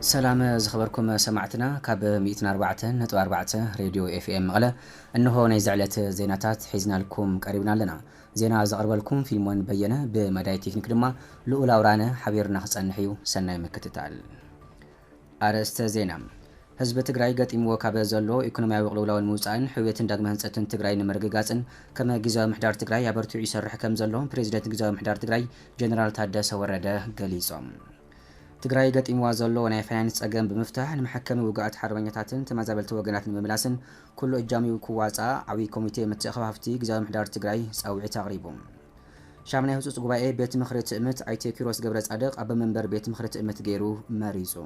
سلام زخبركم سمعتنا كاب 104.4 راديو اف ام مقله انه نيزعلت زيناتات حزنا لكم قريبنا لنا زينا زقرب لكم فيلمون بينه بمداي تكنيك دما لؤول اورانه حبيرنا خصنحيو سناي مكتتال ارست زينا حزب تግራይ ገጢምዎ ካብ ዘሎ ኢኮኖሚያዊ ቅልውላውን ምውፃእን ሕውየትን ዳግመ ህንፀትን ትግራይ ንምርግጋፅን ከመ ግዝያዊ ምሕዳር ትግራይ አበርቲዑ ይሰርሕ ከም ዘሎ ፕሬዚደንት ግዝያዊ ምሕዳር ትግራይ ጀነራል ታደሰ ወረደ ገሊጾም ትግራይ ገጢምዋ ዘሎ ናይ ፋይናንስ ጸገም ብምፍታሕ ንመሐከሚ ውግኣት ሓርበኛታትን ተመዛበልቲ ወገናትን ብምምላስን ኩሉ እጃሚው ክዋፃ ዓብይ ኮሚቴ ምትእኽፋፍቲ ግዝያዊ ምሕዳር ትግራይ ጻውዒት አቕሪቡ ሻምናይ ህጹጽ ጉባኤ ቤት ምኽሪ ትእምት አይቴ ኪሮስ ገብረ ጻድቕ ኣብ መንበር ቤት ምኽሪ ትእምት ገይሩ መሪጹ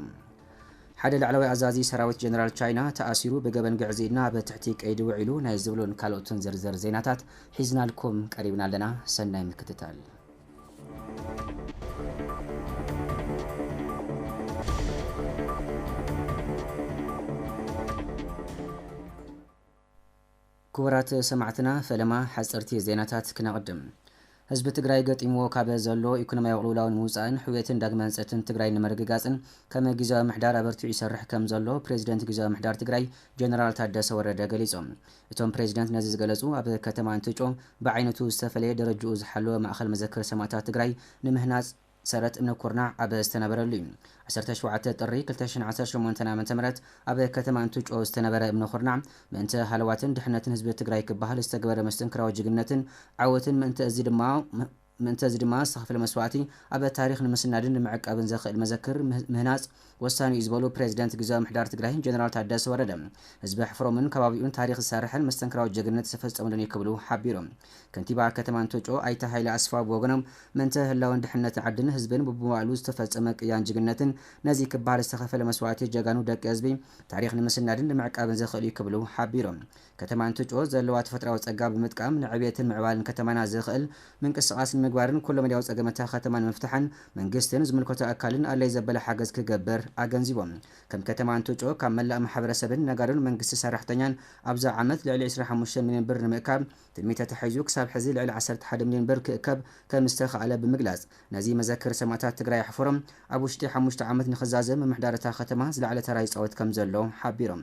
ሓደ ላዕለዋይ ኣዛዚ ሰራዊት ጀነራል ቻይና ተኣሲሩ ብገበን ግዕዚና በትሕቲ ቀይዲ ውዒሉ ናይ ዝብሉን ካልኦትን ዝርዝር ዜናታት ሒዝናልኩም ቀሪብና ኣለና ሰናይ ምክትታል كورات سمعتنا فلما حصرتي زيناتات كنقدم حزب تግራይ ገጢምዎ ካብ ዘሎ ኢኮኖሚያዊ ቅልውላውን ምውፃእን ሕውየትን ዳግመ ህንፀትን ትግራይ ንምርግጋፅን ከመ ግዝያዊ ምሕዳር አበርቲዑ ይሰርሕ ከም ዘሎ ፕሬዚደንት ግዝያዊ ምሕዳር ትግራይ ጀነራል ታደሰ ወረደ ገሊጾም እቶም ፕሬዚደንት ነዚ ዝገለጹ ኣብ ከተማ እንትጮ ብዓይነቱ ዝተፈለየ ደረጃኡ ዝሓለወ ማእኸል መዘክር ሰማዕታት ትግራይ ንምህናፅ ሰረት እምነ ኩርናዕ ኣብ ዝተነበረሉ 17 ጥሪ 2018 ዓ.ም ኣብ ከተማ እንትጮ ዝተነበረ እምነ ኩርናዕ ምእንተ ሃለዋትን ድሕነትን ህዝቢ ትግራይ ክበሃል ዝተገበረ መስተንክራዊ ጅግነትን ዓወትን ምእንተ እዚ ድማ ዝተኸፈለ መስዋዕቲ ኣብ ታሪኽ ንምስናድን ንምዕቃብን ዘኽእል መዘክር ምህናፅ ወሳኒ እዩ ዝበሉ ፕሬዚደንት ግዝያዊ ምሕዳር ትግራይ ጀነራል ታደሰ ወረደ ህዝቢ ሕፍሮምን ከባቢኡን ታሪኽ ዝሰርሕን መስተንክራዊ ጅግነት ዝፈጸሙልን ይክብሉ ሓቢሮም ከንቲባ ከተማ እንትጮ ኣይተ ሃይለ ኣስፋ ብወገኖም ምእንተ ህላውን ድሕነት ዓድን ህዝብን ብብዋሉ ዝተፈጸመ ቅያን ጅግነትን ነዚ ክበሃል ዝተኸፈለ መስዋዕቲ ጀጋኑ ደቂ ህዝቢ ታሪኽ ንምስናድን ንምዕቃብን ዘኽእል ይክብሉ ሓቢሮም ከተማ እንትጮ ዘለዋ ተፈጥራዊ ጸጋ ብምጥቃም ንዕብየትን ምዕባልን ከተማና ዝኽእል ምንቅስቓስ ምግባርን ኩሉ መድያው ጸገመታ ከተማን መፍትሐን መንግስትን ዝምልከቶ አካልን አለይ ዘበለ ሓገዝ ክገበር አገንዚቦም ከም ከተማ እንትጮ ካብ መላእ ማሕበረሰብን ነጋዶን መንግስቲ ሰራሕተኛን ኣብዛ ዓመት ልዕሊ 25 ሚልዮን ብር ንምእካብ ትልሚተ ተሓይዙ ክሳብ ሕዚ ልዕሊ 11 ሚልዮን ብር ክእከብ ከም ዝተኻእለ ብምግላጽ ነዚ መዘክር ሰማዕታት ትግራይ ኣሕፈሮም ኣብ ውሽጢ 5 ዓመት ንኽዛዘም ምሕዳርታ ከተማ ዝለዓለ ተራ ይፃወት ከም ዘሎ ሓቢሮም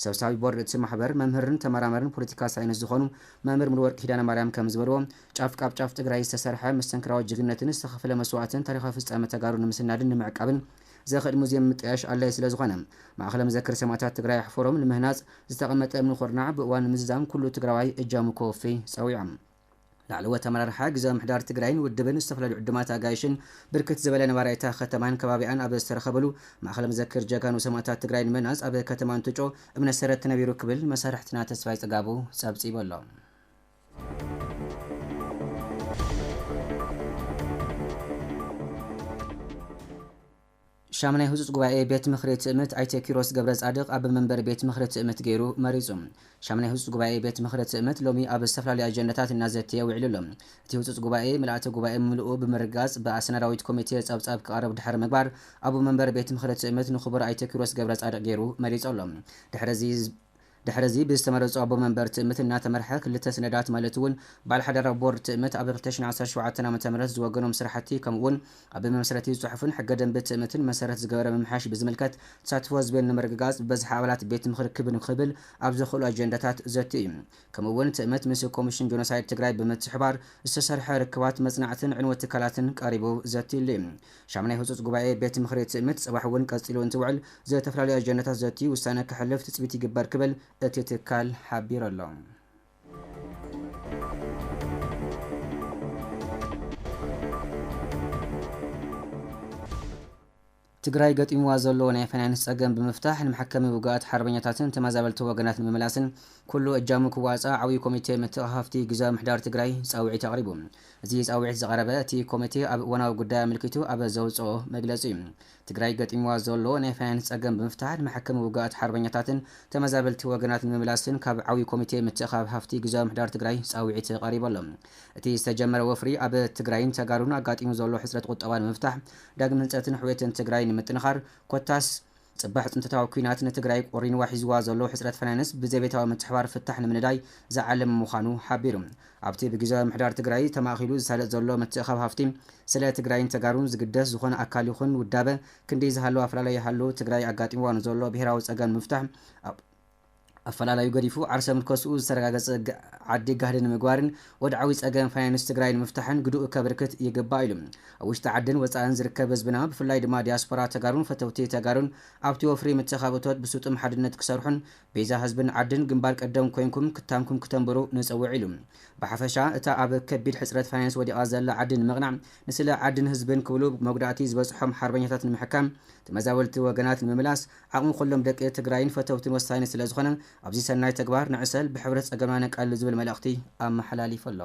ሰብሳቢ ቦርድ እቲ ማሕበር መምህርን ተመራመርን ፖለቲካ ሳይንስ ዝኾኑ መምህር ሙሉወርቅ ኪዳነ ማርያም ከም ዝበልዎ ጫፍ ቃብ ጫፍ ትግራይ ዝተሰርሐ መስተንክራዊ ጅግነትን ዝተኸፈለ መስዋዕትን ታሪኻዊ ፍጻመ ተጋሩ ንምስናድን ንምዕቃብን ዘኽእል ሙዚየም ምጥያሽ ኣላይ ስለ ዝኾነ ማእኸለ መዘክር ሰማዕታት ትግራይ ኣሕፈሮም ንምህናፅ ዝተቐመጠ እምኒ ኩርናዕ ብእዋን ምዝዛም ኩሉ ትግራዋይ እጃሙ ኮፊ ፀዊዖም ላዕለወ ተመራርሓ ግዝያዊ ምሕዳር ትግራይን ውድብን ዝተፈላለዩ ዕድማት ኣጋይሽን ብርክት ዝበለ ነባራይታ ከተማን ከባቢኣን ኣብ ዝተረኸበሉ ማእኸለ መዘክር ጀጋኑ ሰማዕታት ትግራይ ንምህናፅ ኣብ ከተማ እንትጮ እምነት ሰረት ተነቢሩ ክብል መሳርሕትና ተስፋይ ጽጋቡ ጸብጺቡ ኣሎ ሻምናይ ህጹጽ ጉባኤ ቤት ምኽሪ ትእምት አይቴ ኪሮስ ገብረ ጻድቕ ኣብ መንበር ቤት ምኽሪ ትእምት ገይሩ መሪጹ ሻምናይ ህጹጽ ጉባኤ ቤት ምኽሪ ትእምት ሎሚ ኣብ ዝተፈላለዩ አጀንዳታት እናዘተየ ውዒሉ ኣሎ እቲ ህጹጽ ጉባኤ ምልአተ ጉባኤ ምልኡ ብምርጋጽ በአሰናዳዊት ኮሚቴ ጸብጻብ ክቐርብ ድሕሪ ምግባር ኣብ መንበር ቤት ምኽሪ ትእምት ንኽቡር አይቴ ኪሮስ ገብረ ጻድቕ ገይሩ መሪጹ ኣሎ ድሕረዚ ብዝተመረጹ ኣቦ መንበር ትእምት እናተመርሐ ክልተ ሰነዳት ማለት እውን ባል ሓዳራ ቦርድ ትእምት ኣብ 2017 ዓ.ም ዝወገኖም ስራሕቲ ከምኡውን ኣብ መመስረቲ ጽሑፍን ሕገ ደንቢ ትእምትን መሰረት ዝገበረ ምምሓሽ ብዝምልከት ተሳትፎ ዝብል ንምርግጋጽ በዝሒ ኣባላት ቤት ምኽሪ ክብል ኣብ ዝኽእሉ አጀንዳታት ዘቲ እዩ ከምኡውን ትእምት ምስ ኮሚሽን ጆኖሳይድ ትግራይ ብምትሕባር ዝተሰርሐ ርክባት መጽናዕትን ዕንወት ትካላትን ቀሪቡ ዘቲሉ እዩ ሻምናይ ህጹጽ ጉባኤ ቤት ምኽሪ ትእምት ጽባሕ እውን ቀጺሉ እንትውዕል ዝተፈላለዩ አጀንዳታት ዘቲ ውሳነ ክሕልፍ ትጽቢት ይግበር ክብል እቲ ትካል ሓቢሩ ኣሎ ትግራይ ገጢምዋ ዘሎ ናይ ፋይናንስ ጸገም ብምፍታሕ ንመሐከሚ ውግኣት ሓርበኛታትን ተመዛበልቲ ወገናት ንምምላስን ኩሉ እጃሙ ክዋፃ ዓብይ ኮሚቴ ምትእኽኻፍቲ ግዝያዊ ምሕዳር ትግራይ ጻውዒት ኣቕሪቡ እዚ ጻውዒት ዝቐረበ እቲ ኮሚቴ ኣብ እዋናዊ ጉዳይ ኣመልኪቱ ኣብ ዘውፅኦ መግለጺ እዩ ትግራይ ገጢምዋ ዘሎ ናይ ፋይናንስ ጸገም ብምፍታሕ ንመሐከሚ ውግኣት ሓርበኛታትን ተመዛበልቲ ወገናት ንምምላስን ካብ ዓብይ ኮሚቴ ምትእኽኻፍቲ ግዝያዊ ምሕዳር ትግራይ ጻውዒት ቀሪቡ ኣሎ እቲ ዝተጀመረ ወፍሪ ኣብ ትግራይን ተጋሩን ኣጋጢሙ ዘሎ ሕፅረት ቁጠባ ንምፍታሕ ዳግም ህንፀትን ሕውየትን ትግራይ ንምጥንኻር ኮታስ ጽባሕ ጽንተታዊ ኩናት ንትግራይ ቆሪንዋ ሒዝዋ ዘሎ ሕጽረት ፈናንስ ብዘቤታዊ ምትሕባር ፍታሕ ንምንዳይ ዝዓለመ ምዃኑ ሓቢሩ ኣብቲ ብግዜያዊ ምሕዳር ትግራይ ተማኺሉ ዝሳለጥ ዘሎ ምትእኻብ ሃፍቲ ስለ ትግራይን ተጋሩን ዝግደስ ዝኾነ ኣካል ይኹን ውዳበ ክንደይ ዝሃለዉ ኣፈላላይ ይሃለዉ ትግራይ ኣጋጢምዋ ንዘሎ ብሄራዊ ጸገም ምፍታሕ ኣፈላላዩ ገዲፉ ዓርሰ ምልከስኡ ዝተረጋገጸ ዓዲ ጋህዲ ንምግባርን ወድዓዊ ጸገም ፋይናንስ ትግራይ ንምፍታሕን ግዱእ ከብርክት ይግባእ ኢሉ ኣብ ውሽጢ ዓድን ወጻእን ዝርከብ ህዝብና ብፍላይ ድማ ዲያስፖራ ተጋሩን ፈተውቲ ተጋሩን ኣብቲ ወፍሪ ምትእኻብ እቶት ብስጡም ሓድነት ክሰርሑን ቤዛ ህዝብን ዓድን ግንባር ቀደም ኮይንኩም ክታምኩም ክተንብሩ ንጽውዕ ኢሉ ብሓፈሻ እታ ኣብ ከቢድ ሕጽረት ፋይናንስ ወዲቓ ዘላ ዓዲ ንምቕናዕ ንስለ ዓድን ህዝብን ክብሉ መጉዳእቲ ዝበጽሖም ሓርበኛታት ንምሕካም ተመዛበልቲ ወገናት ንምምላስ ዓቕሚ ኩሎም ደቂ ትግራይን ፈተውትን ወሳኒ ስለ ዝኾነ ኣብዚ ሰናይ ተግባር ንዕሰል ብሕብረት ጸገምና ነቃልል ዝብል መልእኽቲ ኣመሓላሊፉ ኣሎ።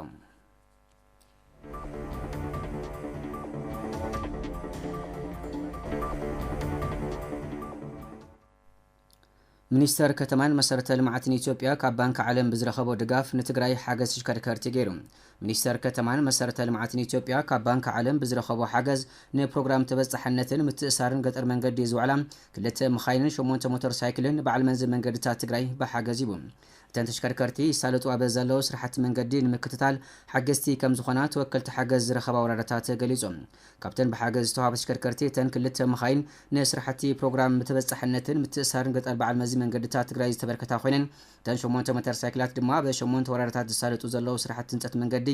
ሚኒስተር ከተማን መሰረተ ልምዓትን ኢትዮጵያ ካብ ባንኪ ዓለም ብዝረኸቦ ድጋፍ ንትግራይ ሓገዝ ተሽከርከርቲ ገይሩ። ሚኒስተር ከተማን መሰረተ ልምዓትን ኢትዮጵያ ካብ ባንኪ ዓለም ብዝረኸቦ ሓገዝ ንፕሮግራም ተበጻሕነትን ምትእሳርን ገጠር መንገዲ ዝውዕላ 2 መኻይንን 8 ሞተር ሳይክልን በዓል መንዝል መንገድታት ትግራይ ብሓገዝ ይቡ። እተን ተሽከርከርቲ ይሳለጡ ኣብ ዘለዉ ስራሕቲ መንገዲ ንምክትታል ሓገዝቲ ከም ዝኾና ተወከልቲ ሓገዝ ዝረኸባ ወረዳታት ገሊጾም። ካብተን ብሓገዝ ዝተዋሃባ ተሽከርከርቲ እተን 2 መኻይን ንስራሕቲ ፕሮግራም ተበጻሕነትን ምትእሳርን ገጠር በዓል መንዝል መንገድታት ትግራይ ዝተበርከታ ኮይነን እተን 8 ሞተር ሳይክላት ድማ ብ8 ወረዳታት ዝሳለጡ ዘለዉ ስራሕቲ ህንፀት መንገዲ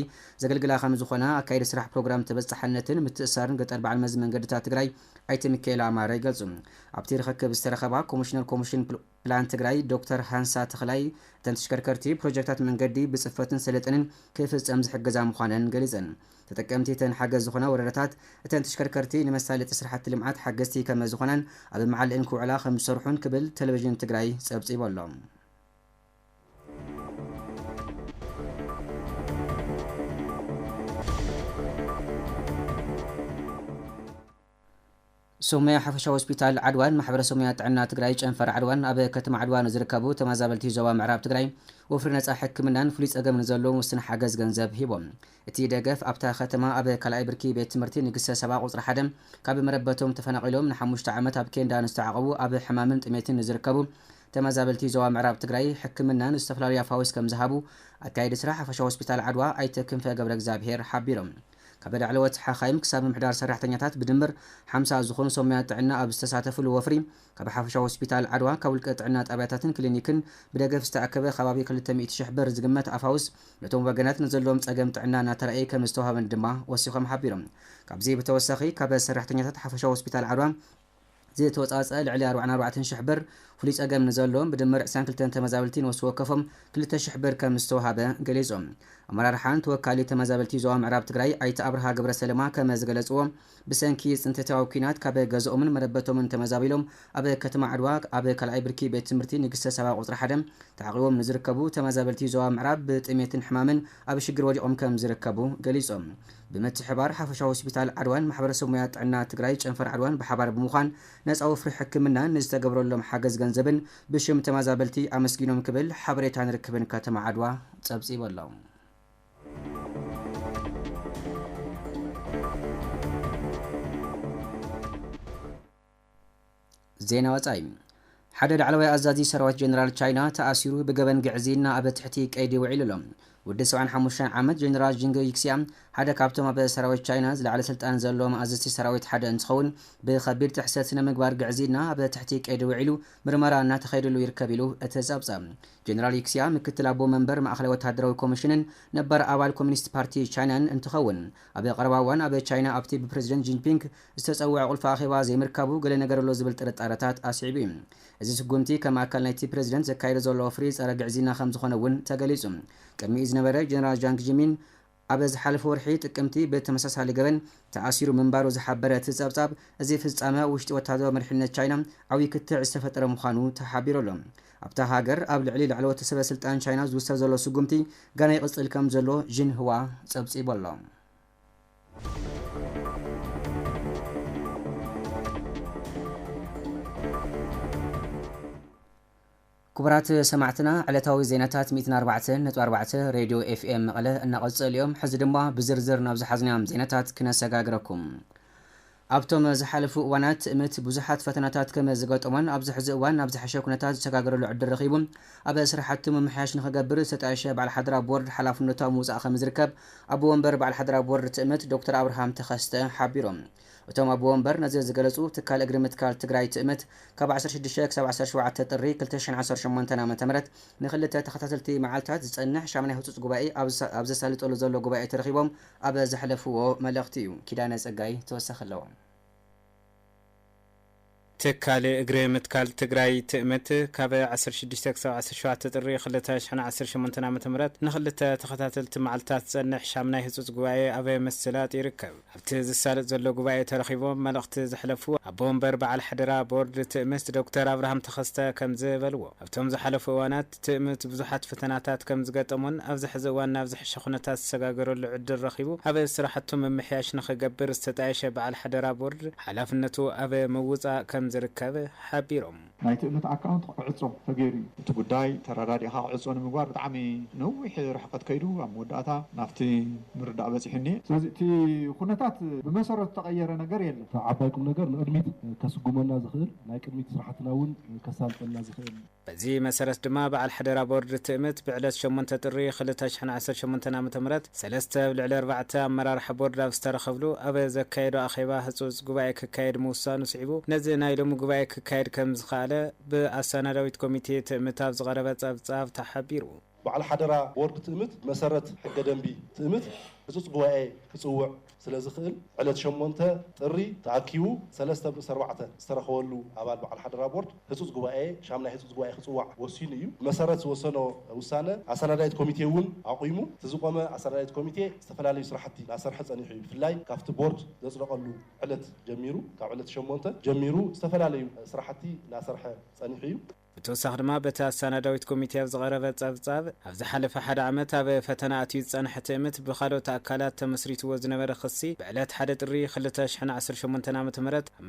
ዘገልግላ ከም ዝኾና ኣካይዲ ስራሕ ፕሮግራም ተበጻሕነትን ምትእሳርን ገጠር በዓል መንዝል መንገድታት ትግራይ ኣይተ ሚካኤል ኣማረ ይገልጹ። ኣብቲ ርክክብ ዝተረኸባ ኮሚሽነር ኮሚሽን ፕላን ትግራይ ዶክተር ሃንሳ ተኽላይ እተን ተሽከርከርቲ ፕሮጀክታት መንገዲ ብጽፈትን ሰለጥንን ክፍጸም ዝሕገዛ ምዃነን ገሊጸን። ተጠቀምቲ እተን ሓገዝ ዝኾና ወረዳታት እተን ተሽከርከርቲ ንመሳለጢ ስራሕቲ ልምዓት ሓገዝቲ ከም ዝኾናን ኣብ መዓልእን ክውዕላ ከም ዝሰርሑን ክብል ቴሌቪዥን ትግራይ ጸብጺቡ ኣሎ። ሶማያ ሓፈሻ ሆስፒታል ዓድዋን ማሕበረሰብ ሞያ ጥዕና ትግራይ ጨንፈር ዓድዋን ኣብ ከተማ ዓድዋ ንዝርከቡ ተመዛበልቲ ዞባ ምዕራብ ትግራይ ወፍሪ ነጻ ሕክምናን ፍሉይ ጸገም ንዘለዎም ውስን ሓገዝ ገንዘብ ሂቦም። እቲ ደገፍ ኣብታ ከተማ ኣብ ካልኣይ ብርኪ ቤት ትምህርቲ ንግሰ ሰባ ቁጽሪ 1 ካብ መረበቶም ተፈናቂሎም ን5 ዓመት ኣብ ኬንዳ ንዝተዓቐቡ ኣብ ሕማምን ጥሜትን ንዝርከቡ ተመዛበልቲ ዞባ ምዕራብ ትግራይ ሕክምናን ዝተፈላለዩ ኣፋዊስ ከም ዝሃቡ ኣካይዲ ስራሕ ሓፈሻ ሆስፒታል ዓድዋ ኣይተ ክንፈ ገብረ እግዚአብሔር ሓቢሮም። ካብ ዕለወት ሓኻይም ክሳብ ምሕዳር ሰራሕተኛታት ብድምር 50 ዝኾኑ ሶማያ ጥዕና ኣብ ዝተሳተፍሉ ወፍሪ ካብ ሓፈሻ ሆስፒታል ዓድዋ ካብ ውልቀ ጥዕና ጣብያታትን ክሊኒክን ብደገፍ ዝተኣከበ ከባቢ 200,000 ብር ዝግመት ኣፋውስ ነቶም ወገናት ንዘለዎም ጸገም ጥዕና እናተረኣየ ከም ዝተዋሃበን ድማ ወሲኾም ሓቢሮም። ካብዚ ብተወሳኺ ካብ ሰራሕተኛታት ሓፈሻ ሆስፒታል ዓድዋ ዝተወጻጸ ልዕሊ 44,000 ብር ፍሉይ ጸገም ንዘለዎም ብድምር 22 ተመዛበልቲ ንወስዶ ወከፎም 2,000 ብር ከም ዝተዋሃበ ገሊጾም። ኣመራርሓን ተወካሊ ተመዛበልቲ ዞባ ምዕራብ ትግራይ ኣይተ ኣብርሃ ገብረ ሰለማ ከም ዝገለጽዎ ብሰንኪ ጽንተታዊ ኩናት ካብ ገዝኦምን መረበቶምን ተመዛቢሎም ኣብ ከተማ ዓድዋ ኣብ ካልኣይ ብርኪ ቤት ትምህርቲ ንግሰ ሰባ ቁጽሪ 1 ተዓቂቦም ንዝርከቡ ተመዛበልቲ ዞባ ምዕራብ ብጥሜትን ሕማምን ኣብ ሽግር ወዲቖም ከም ዝርከቡ ገሊጾም። ብምትሕባር ሓፈሻ ሆስፒታል ዓድዋን ማሕበረሰብ ሞያ ጥዕና ትግራይ ጨንፈር ዓድዋን ብሓባር ብምዃን ነጻ ወፍሪ ሕክምናን ንዝተገብረሎም ሓገዝ ገንዘብን ብሽም ተመዛበልቲ ኣመስጊኖም ክብል ሓበሬታ ንርክብን ከተማ ዓድዋ ጸብጺቡ ኣሎ። ዜና ወጻኢ ሓደ ላዕለዋይ ኣዛዚ ሰራዊት ጀነራል ቻይና ተኣሲሩ ብገበን ግዕዚና ኣብ ትሕቲ ቀይዲ ውዒሉ ኣሎ። ወዲ 75 ዓመት ጀነራል ጂንጎ ይክሲያ ሓደ ካብቶም ኣብ ሰራዊት ቻይና ዝለዓለ ስልጣን ዘለዎ ኣዘዝቲ ሰራዊት ሓደ እንትኸውን ብኸቢድ ጥሕሰት ስነ ምግባር ግዕዚና ኣብ ትሕቲ ቀይዲ ውዒሉ ምርመራ እናተኸይድሉ ይርከብ ኢሉ እቲ ጸብጻብ ጀነራል ይክሲያ ምክትል ኣቦ መንበር ማእኸላይ ወታደራዊ ኮሚሽንን ነባር ኣባል ኮሚኒስት ፓርቲ ቻይናን እንትኸውን ኣብ ቀረባ እዋን ኣብ ቻይና ኣብቲ ብፕሬዚደንት ጂንፒንግ ዝተጸውዐ ቁልፊ ኣኼባ ዘይምርካቡ ገለ ነገር ኣሎ ዝብል ጥርጣረታት ኣስዒቡ እዩ። እዚ ስጉምቲ ከም ኣካል ናይቲ ፕሬዚደንት ዘካይዶ ዘሎ ወፍሪ ጸረ ግዕዚና ከም ዝኾነ እውን ተገሊጹ። ቅድሚኡ ዝነበረ ጀነራል ጃንግ ጂሚን ኣብ ዝሓለፈ ወርሒ ጥቅምቲ ብተመሳሳሊ ገበን ተኣሲሩ ምንባሩ ዝሓበረ እቲ ጸብጻብ እዚ ፍጻመ ውሽጢ ወታደራዊ መሪሕነት ቻይና ዓብዪ ክትዕ ዝተፈጠረ ምዃኑ ተሓቢሩ ኣሎ። ኣብታ ሃገር ኣብ ልዕሊ ላዕለዎት ሰበ ስልጣን ቻይና ዝውሰድ ዘሎ ስጉምቲ ገና ይቕጽል ከም ዘሎ ዥንህዋ ጸብጺቡ ኣሎ። ክቡራት ሰማዕትና ዕለታዊ ዜናታት 104.4 ሬድዮ ኤፍኤም መቐለ እናቐጽል እዮም። ሕዚ ድማ ብዝርዝር ናብ ዝሓዝናዮም ዜናታት ክነሰጋግረኩም። ኣብቶም ዝሓለፉ እዋናት እምት ብዙሓት ፈተናታት ከም ዝገጠሞን ኣብዚ ሕዚ እዋን ኣብ ዝሓሸ ኩነታት ዝሰጋገረሉ ዕድል ረኺቡ ኣብ ስራሕቲ ምምሕያሽ ንኽገብር ዝተጣየሸ በዓል ሓደራ ቦርድ ሓላፍነቱ ኣብ ምውፃእ ከም ዝርከብ ኣቦ ወንበር በዓል ሓደራ ቦርድ ትእምት ዶክተር ኣብርሃም ተኸስተ ሓቢሮም። እቶም ኣቦ ወንበር ነዚ ዝገለጹ ትካል እግሪ ምትካል ትግራይ ትእምት ካብ 16 ክሳብ 17 ጥሪ 2018 ዓ.ም ንኽልተ ተኸታተልቲ መዓልታት ዝጸንሕ ሻምናይ ህጹጽ ጉባኤ ኣብ ዘሳልጠሉ ዘሎ ጉባኤ ተረኺቦም ኣብ ዘሕለፍዎ መልእኽቲ እዩ። ኪዳነ ጸጋይ ተወሳኺ ኣለዎ። ትካል እግሪ ምትካል ትግራይ ትእምት ካብ 16 ክሳብ 17 ጥሪ 2018 ዓ.ም ንኽልተ ተኸታተልቲ መዓልታት ዝጸንሕ ሻምናይ ህጹጽ ጉባኤ ኣብ ምስላጥ ይርከብ። ኣብቲ ዝሳለጥ ዘሎ ጉባኤ ተረኺቦም መልእኽቲ ዘሕለፉ ኣቦ ወንበር በዓል ሓደራ ቦርድ ትእምት ዶክተር ኣብርሃም ተኸስተ ከም ዝበልዎ ኣብቶም ዝሓለፉ እዋናት ትእምት ብዙሓት ፈተናታት ከም ዝገጠሙን ኣብዚ ሕዚ እዋን ናብ ዝሕሸ ኩነታት ዝሰጋገረሉ ዕድል ረኺቡ ኣብ ስራሕቱ ምምሕያሽ ንኽገብር ዝተጣየሸ በዓል ሓደራ ቦርድ ሓላፍነቱ ኣብ ምውፃእ ከም ዝርከብ ሓቢሮም። ናይ ትእምት ኣካውንት ዕጾ ተገይሩ እቲ ጉዳይ ተራዳዲኻ ዕጾ ንምግባር ብጣዕሚ ነዊሕ ርሕቀት ከይዱ ኣብ መወዳእታ ናብቲ ምርዳእ በፂሕኒ ስለዚ እቲ ኩነታት ብመሰረቱ ተቐየረ ነገር የለን። ዓባይ ቁም ነገር ንቅድሚት ከስጉመና ዝኽእል ናይ ቅድሚት ስራሕትና እውን ከሳልጠና ዝኽእል በዚ መሰረት ድማ በዓል ሓደራ ቦርድ ትእምት ብዕለት 8 ጥሪ 2018 ዓ.ም 3/4 ኣመራርሓ ቦርድ ኣብ ዝተረኸብሉ ኣብ ዘካየዶ ኣኼባ ህጹጽ ጉባኤ ክካየድ ምውሳኑ ስዒቡ ነዚ ናይ ሎሚ ጉባኤ ክካየድ ከም ዝኸኣለ ብኣሰናዳዊት ኮሚቴ ትእምት ኣብ ዝቐረበ ጸብጻብ ተሓቢሩ። በዓል ሓደራ ቦርድ ትእምት መሰረት ሕገ ደንቢ ትእምት ህጹጽ ጉባኤ ክጽውዕ ስለዝኽእል ዕለት 8 ጥሪ ተኣኪቡ 3/4 ዝተረኸበሉ ኣባል በዓል ሓደራ ቦርድ ህጹጽ ጉባኤ ሻምናይ ህጹጽ ጉባኤ ክጽዋዕ ወሲኑ እዩ። መሰረት ዝወሰኖ ውሳነ ኣሰናዳይት ኮሚቴ እውን ኣቑይሙ ዝቆመ ኣሰናዳይት ኮሚቴ ዝተፈላለዩ ስራሕቲ ናሰርሐ ጸኒሑ እዩ። ብፍላይ ካብቲ ቦርድ ዘጽደቐሉ ዕለት ጀሚሩ ካብ ዕለት 8 ጀሚሩ ዝተፈላለዩ ስራሕቲ ናሰርሐ ጸኒሑ እዩ። ብተወሳኺ ድማ በቲ ኣሰናዳዊት ኮሚቴ ኣብ ዝቐረበ ጸብጻብ ኣብ ዝሓለፈ ሓደ ዓመት ኣብ ፈተና ኣትዩ ዝጸንሐ ትእምት ብኻልኦት ኣካላት ተመስሪትዎ ዝነበረ ክሲ ብዕለት 1 ጥሪ 2018 ዓ.ም ኣብ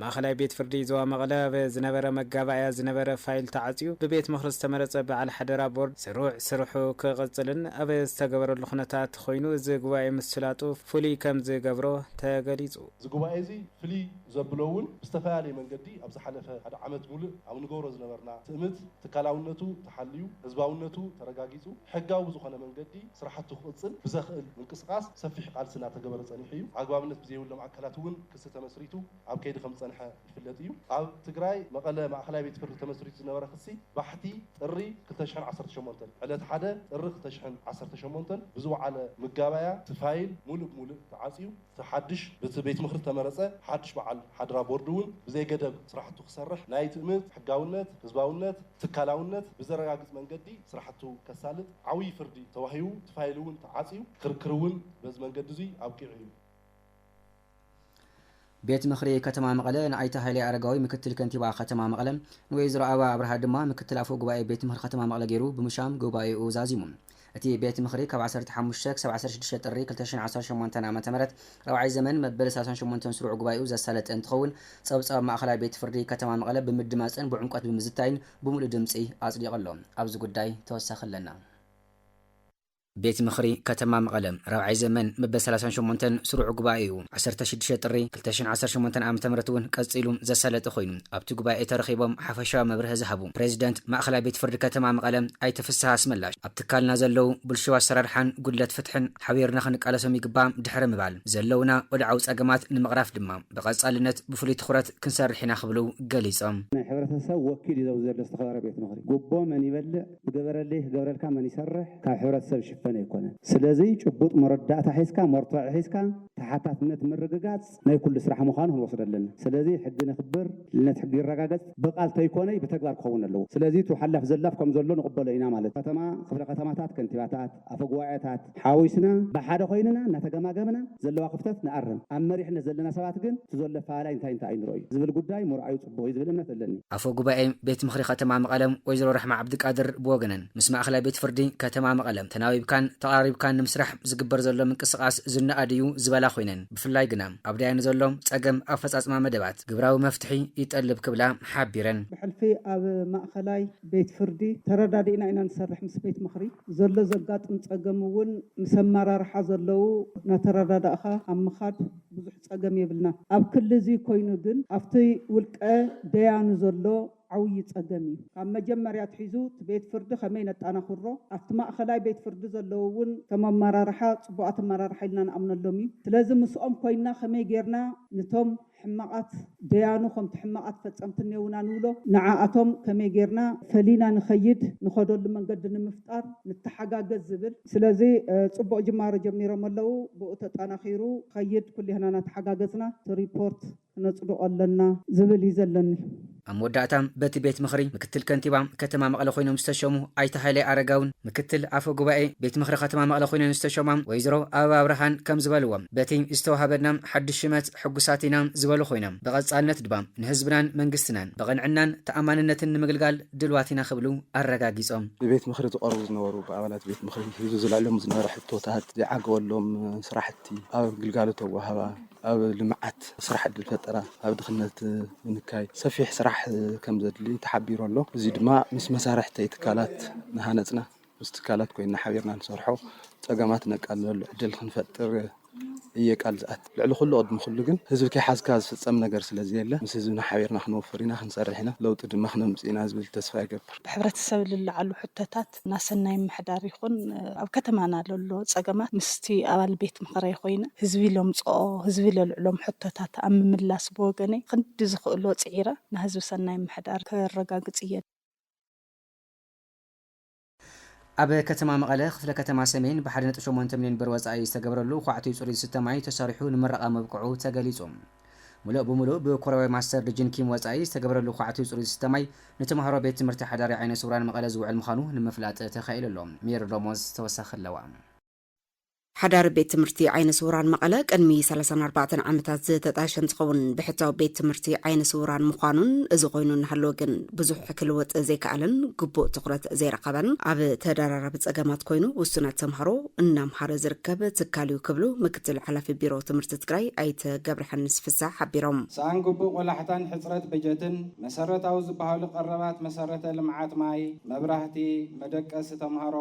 ማእኸላይ ቤት ፍርዲ ዞባ መቐለ ኣብ ዝነበረ መጋባእያ ዝነበረ ፋይል ተዓጽዩ ብቤት ምኽሪ ዝተመረጸ በዓል ሓደራ ቦርድ ስሩዕ ስርሑ ክቕጽልን ኣብ ዝተገበረሉ ኩነታት ኮይኑ እዚ ጉባኤ ምስላጡ ፍሉይ ከም ዝገብሮ ተገሊጹ። እዚ ጉባኤ እዚ ፍሉይ ዘብሎ እውን ብዝተፈላለየ መንገዲ ኣብ ዝሓለፈ ሓደ ዓመት ሙሉእ ኣብ ንገብሮ ዝነበርና ትእምት ትካላውነቱ ተሓልዩ ህዝባውነቱ ተረጋጊጹ ሕጋዊ ዝኾነ መንገዲ ስራሕቱ ክቕጽል ብዘኽእል ምንቅስቓስ ሰፊሕ ቃልሲ እናተገበረ ጸኒሑ እዩ። ኣግባብነት ብዘይብሎም ኣካላት እውን ክሲ ተመስሪቱ ኣብ ከይዲ ከም ዝጸንሐ ይፍለጥ እዩ። ኣብ ትግራይ መቐለ ማእኸላይ ቤት ፍርዲ ተመስሪቱ ዝነበረ ክሲ ባሕቲ ጥሪ 2018 ዕለት 1 ጥሪ 2018 ብዝወዓለ ምጋባያ ትፋይል ሙሉእ ብሙሉእ ተዓጽዩ ተሓድሽ በቲ ቤት ምኽሪ ተመረጸ ሓድሽ በዓል ሓደራ ቦርድ እውን ብዘይ ገደብ ስራሕቱ ክሰርሕ ናይ ትእምት ሕጋውነት ህዝባውነት ትካላውነት ብዘረጋግጽ መንገዲ ስራሕቱ ከሳልጥ ዓብይ ፍርዲ ተዋሂቡ ትፋይል እውን ተዓጽዩ ክርክር እውን በዚ መንገዲ እዚ ኣብቂዑ እዩ። ቤት ምኽሪ ከተማ መቐለ ንኣይተ ሃይለ ኣረጋዊ ምክትል ከንቲባ ከተማ መቐለ ንወይዘሮ ኣበባ ኣብርሃ ድማ ምክትል ኣፈ ጉባኤ ቤት ምኽሪ ከተማ መቐለ ገይሩ ብምሻም ጉባኤኡ ዛዚሙ። እቲ ቤት ምኽሪ ካብ 15 ክሳብ 16 ጥሪ 2018 ዓ.ም ረብዓይ ዘመን መበል 38 ስሩዕ ጉባኤኡ ዘሳለጠ እንትኸውን ጸብጻብ ማእኸላይ ቤት ፍርዲ ከተማ መቐለ ብምድማጽን ብዕምቆት ብምዝታይን ብምሉእ ድምፂ ኣጽዲቐሎ። ኣብዚ ጉዳይ ተወሳኺ ኣለና። ቤት ምኽሪ ከተማ መቐለ ረብዓይ ዘመን መበል 38 ስሩዕ ጉባኤኡ 16 ጥሪ 2018 ዓ.ም እውን ቀጺሉ ዘሳለጠ ኮይኑ ኣብቲ ጉባኤ ተረኺቦም ሓፈሻዊ መብርሂ ዝሃቡ ፕሬዚደንት ማእኸላይ ቤት ፍርዲ ከተማ መቐለ ኣይተ ፍስሓ ኣስመላሽ ኣብ ትካልና ዘለው ብልሽው ኣሰራርሓን ጉድለት ፍትሕን ሓቢርና ክንቃለሶም ይግባእ ድሕሪ ምባል ዘለውና ወድዓዊ ጸገማት ንምቕራፍ ድማ ብቐጻልነት ብፍሉይ ትኹረት ክንሰርሕ ኢና ክብሉ ገሊጾም። ናይ ሕብረተሰብ ወኪል እዩ ዘሎ ዝተኸበረ ቤት ምኽሪ ጉቦ መን ይበልዕ ብገበረለይ ገበረልካ መን ይሰርሕ ካብ ሕብረተሰብ ሽፈ ኣይኮነ ስለዚ ጭቡጥ መረዳእታ ሒዝካ መርቶዕ ሒዝካ ተሓታትነት ምርግጋጽ ናይ ኩሉ ስራሕ ምዃኑ ክንወስድ ኣለና። ስለዚ ሕጊ ንኽብር ልነት ሕጊ ይረጋገጽ ብቃል ተይኮነ ብተግባር ክኸውን ኣለዎ። ስለዚ ትሓላፍ ዘላፍ ከም ዘሎ ንቕበሎ ኢና ማለት ከተማ ክፍለ ከተማታት ከንቲባታት ኣፈ ጉባኤታት ሓዊስና ብሓደ ኮይንና እናተገማገምና ዘለዋ ክፍተት ንኣርም ኣብ መሪሕነት ዘለና ሰባት ግን ዘሎ ፋላይ እንታይ ኣይንርአዩ ዝብል ጉዳይ ምርኣዩ ጽቡቕ ዝብል እምነት ኣለኒ። ኣፈ ጉባኤ ቤት ምኽሪ ከተማ መቐለ ወይዘሮ ረሕማ ዓብድቃድር ብወገነን ምስ ማእኸላይ ቤት ፍርዲ ከተማ መቐለ ተናዊብካ ተሓቢርካን ተቃሪብካን ንምስራሕ ዝግበር ዘሎ ምንቅስቃስ ዝነኣድዩ ዝበላ ኮይነን ብፍላይ ግና ኣብ ዳያን ዘሎ ጸገም ኣፈጻጽማ መደባት ግብራዊ መፍትሒ ይጠልብ ክብላ ሓቢረን ብሕልፊ ኣብ ማእኸላይ ቤት ፍርዲ ተረዳዲእና ኢና ንሰርሕ ምስ ቤት ምኽሪ ዘሎ ዘጋጥም ጸገም እውን ምስ ኣመራርሓ ዘለው ናተረዳዳእኻ ኣብ ምኻድ ብዙሕ ጸገም የብልና ኣብ ክልል እዚ ኮይኑ ግን ኣብቲ ውልቀ ደያኑ ዘሎ ዓውይ ጸገም እዩ ካብ መጀመርያ ትሒዙ ቤት ፍርዲ ከመይ ነጣናኽሮ ኣብቲ ማእኸላይ ቤት ፍርዲ ዘለው እውን ከም ኣመራርሓ ጽቡቓት ኣመራርሓ ኢልና ንኣምነሎም እዩ ስለዚ ምስኦም ኮይና ከመይ ጌርና ነቶም ሕማቃት ደያኑ ከምቲ ሕማቃት ፈጸምቲ ነውና ንብሎ ንዓኣቶም ከመይ ጌርና ፈሊና ንኸይድ ንኸደሉ መንገዲ ንምፍጣር ንተሓጋገዝ ዝብል ስለዚ ጽቡቕ ጅማሮ ጀሚሮም ኣለው ብኡ ተጣናኺሩ ኸይድ ኩልህና ናተሓጋገዝና ሪፖርት ነጽድቆ ኣለና ዝብል እዩ ዘለኒ ኣብ መወዳእታ በቲ ቤት ምኽሪ ምክትል ከንቲባ ከተማ መቐለ ኮይኖም ዝተሸሙ ኣይተ ሃይለ ኣረጋውን ምክትል ኣፈ ጉባኤ ቤት ምኽሪ ከተማ መቐለ ኮይኖም ዝተሸማ ወይዘሮ ኣበባ ብርሃን ከም ዝበልዎም በቲ ዝተዋሃበና ሓድሽ ሽመት ሕጉሳት ኢና ዝበሉ ኮይኖም ብቐጻልነት ድማ ንህዝብናን መንግስትናን ብቕንዕናን ተኣማንነትን ንምግልጋል ድልዋት ኢና ክብሉ ኣረጋጊጾም ብቤት ምኽሪ ዝቐርቡ ዝነበሩ ብኣባላት ቤት ምኽሪ ሂዙ ዝለዕሎም ዝነበረ ሕቶታት ዝዓገበሎም ስራሕቲ ኣብ ግልጋሎት ወሃባ ኣብ ልምዓት ስራሕ ዕድል ፈጠራ ኣብ ድኽነት ምንካይ ሰፊሕ ስራሕ ከም ዘድሊ ተሓቢሩ ኣሎ እዚ ድማ ምስ መሳርሕቲ ትካላት ንሃነጽና ምስ ትካላት ኮይና ሓቢርና ንሰርሖ ጸገማት ነቃልለሉ ዕድል ክንፈጥር እየቃል ዝኣት ልዕሊ ኩሉ ቅድሚ ኩሉ ግን ህዝቢ ከይሓዝካ ዝፍጸም ነገር ስለዘየለ ምስ ህዝብና ሓቢርና ክንወፍር ኢና ክንሰርሕ ኢና ለውጢ ድማ ክነምጽእ ኢና ዝብል ተስፋ ይገብር ብሕብረተሰብ ዝለዓሉ ሕቶታት ናሰናይ ምሕዳር ይኹን ኣብ ከተማና ዘሎ ጸገማት ምስቲ ኣባል ቤት ምኽሪ ኮይነ ህዝቢ ለምጽኦ ህዝቢ ለልዕሎም ሕቶታት ኣብ ምምላስ ብወገነይ ክንዲ ዝኽእሎ ጽዒረ ንህዝቢ ሰናይ ምሕዳር ከረጋግጽ እየ ኣብ ከተማ መቐለ ክፍለ ከተማ ሰሜን ብ1.8 ሚልዮን ብር ወጻኢ ዝተገብረሉ ኳዕቲ ጽሩይ ዝተማይ ተሰሪሑ ንምረቓ መብቅዑ ተገሊጹ ሙሉእ ብሙሉእ ብኮረዋይ ማስተር ዲጅን ኪም ወጻኢ ዝተገብረሉ ኳዕቲ ጽሩይ ዝተማይ ንተምሃሮ ቤት ትምህርቲ ሓዳሪ ዓይነ ስውራን መቐለ ዝውዕል ምዃኑ ንምፍላጥ ተኻኢሉሎም ሜር ዶሞዝ ተወሳኺ ኣለዋ ሓዳሪ ቤት ትምህርቲ ዓይነ ስውራን መቐለ ቅድሚ 34 ዓመታት ዝተጣሸ እንትኸውን ብሕታዊ ቤት ትምህርቲ ዓይነ ስውራን ምዃኑን እዚ ኮይኑ እናሃለወ ግን ብዙሕ ክልወጥ ዘይከኣልን ግቡእ ትኹረት ዘይረኸበን ኣብ ተደራራቢ ጸገማት ኮይኑ ውሱናት ተምሃሮ እናምሃረ ዝርከብ ትካል እዩ ክብሉ ምክትል ሓላፊ ቢሮ ትምህርቲ ትግራይ ኣይተ ገብረሐንስ ፍሳሕ ሓቢሮም ሳን ግቡእ ቆላሕታን ሕፅረት በጀትን መሰረታዊ ዝበሃሉ ቀረባት መሰረተ ልምዓት ማይ መብራህቲ መደቀሲ ተምሃሮ